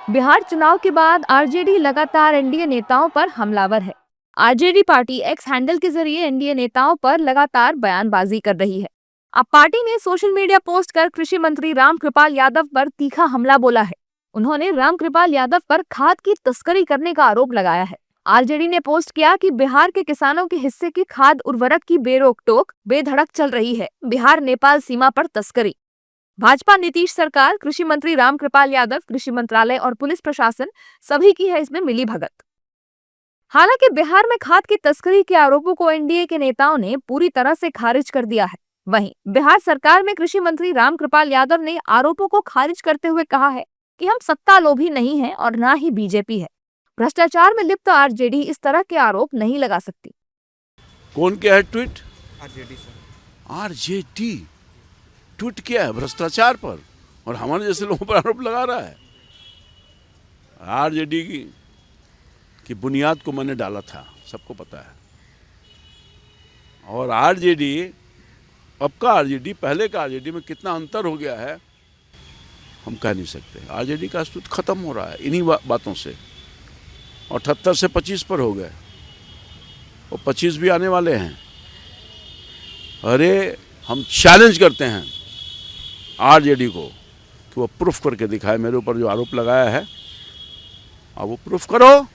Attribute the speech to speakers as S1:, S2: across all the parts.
S1: बिहार चुनाव के बाद आरजेडी लगातार एनडीए नेताओं पर हमलावर है। आरजेडी पार्टी एक्स हैंडल के जरिए एनडीए नेताओं पर लगातार बयानबाजी कर रही है। अब पार्टी ने सोशल मीडिया पोस्ट कर कृषि मंत्री रामकृपाल यादव पर तीखा हमला बोला है। उन्होंने रामकृपाल यादव पर खाद की तस्करी करने का आरोप लगाया है। आरजेडी ने पोस्ट किया कि बिहार के किसानों के हिस्से की खाद उर्वरक की बेरोक टोक बेधड़क चल रही है। बिहार नेपाल सीमा पर तस्करी। भाजपा नीतीश सरकार, कृषि मंत्री रामकृपाल यादव, कृषि मंत्रालय और पुलिस प्रशासन सभी की है इसमें मिली भगत। हालांकि बिहार में खाद की तस्करी के आरोपों को एनडीए के नेताओं ने पूरी तरह से खारिज कर दिया है। वहीं बिहार सरकार में कृषि मंत्री रामकृपाल यादव ने आरोपों को खारिज करते हुए कहा है कि हम सत्ता लोभी नहीं है और न ही बीजेपी है। भ्रष्टाचार में लिप्त आरजेडी इस तरह के आरोप नहीं लगा सकती।
S2: कौन क्या है tweet?
S3: RJD sir.
S2: RJD tweet किया है भ्रष्टाचार पर और हमारे जैसे लोगों पर आरोप लगा रहा है। आरजेडी की बुनियाद को मैंने डाला था, सबको पता है। और आरजेडी, अब का आरजेडी पहले का आरजेडी में कितना अंतर हो गया है हम कह नहीं सकते। आरजेडी का अस्तित्व खत्म हो रहा है इन्हीं बातों से। 78 से 25 पर हो गए और 25 भी आने वाले हैं। अरे हम चैलेंज करते हैं आरजेडी को कि वो प्रूफ करके दिखाए। मेरे ऊपर जो आरोप लगाया है अब वो प्रूफ करो।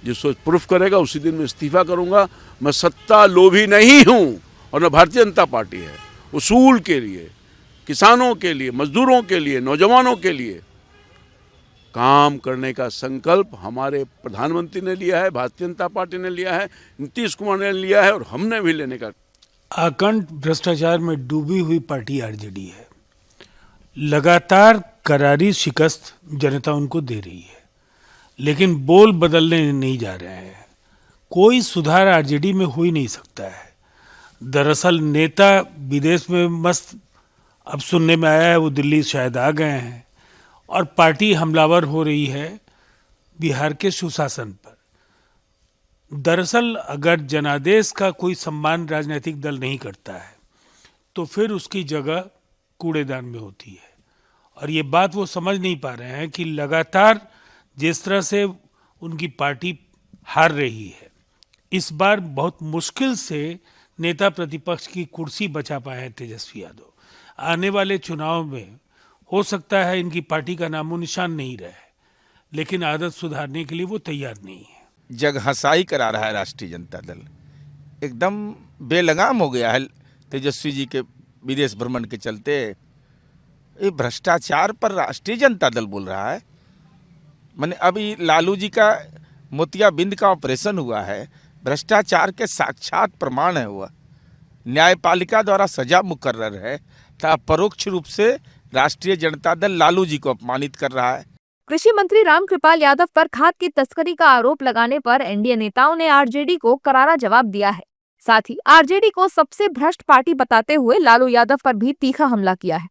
S2: जिसको प्रूफ करेगा उसी दिन मैं इस्तीफा करूंगा। मैं सत्ता लोभी नहीं हूं और न भारतीय जनता पार्टी है। उसूल के लिए, किसानों के लिए, मजदूरों के लिए, नौजवानों के लिए काम करने का संकल्प हमारे प्रधानमंत्री ने लिया है, भारतीय जनता पार्टी ने लिया है, नीतीश कुमार ने लिया है और हमने भी लेने का।
S4: आकंठ भ्रष्टाचार में डूबी हुई पार्टी आरजेडी है। लगातार करारी शिकस्त जनता उनको दे रही है, लेकिन बोल बदलने नहीं जा रहे हैं। कोई सुधार आरजेडी में हो ही नहीं सकता है। दरअसल नेता विदेश में मस्त, अब सुनने में आया है वो दिल्ली शायद आ गए हैं, और पार्टी हमलावर हो रही है बिहार के सुशासन पर। दरअसल अगर जनादेश का कोई सम्मान राजनीतिक दल नहीं करता है तो फिर उसकी जगह कूड़ेदान में होती है। और ये बात वो समझ नहीं पा रहे हैं कि लगातार जिस तरह से उनकी पार्टी हार रही है, इस बार बहुत मुश्किल से नेता प्रतिपक्ष की कुर्सी बचा पाए हैं तेजस्वी यादव। आने वाले चुनाव में हो सकता है इनकी पार्टी का नामो निशान नहीं रहे, लेकिन आदत सुधारने के लिए वो तैयार नहीं है।
S3: जगहसाई करा रहा है राष्ट्रीय जनता दल। एकदम बेलगाम हो गया है तेजस्वी जी के विदेश भ्रमण के चलते। ये भ्रष्टाचार पर राष्ट्रीय जनता दल बोल रहा है। मैंने अभी लालू जी का मोतियाबिंद का ऑपरेशन हुआ है, भ्रष्टाचार के साक्षात प्रमाण है। हुआ न्यायपालिका द्वारा सजा मुकर्रर है, तो परोक्ष रूप से राष्ट्रीय जनता दल लालू जी को अपमानित कर रहा है।
S1: कृषि मंत्री रामकृपाल यादव पर खाद की तस्करी का आरोप लगाने पर एनडीए नेताओं ने आरजेडी को करारा जवाब दिया है। साथ ही आरजेडी को सबसे भ्रष्ट पार्टी बताते हुए लालू यादव पर भी तीखा हमला किया है।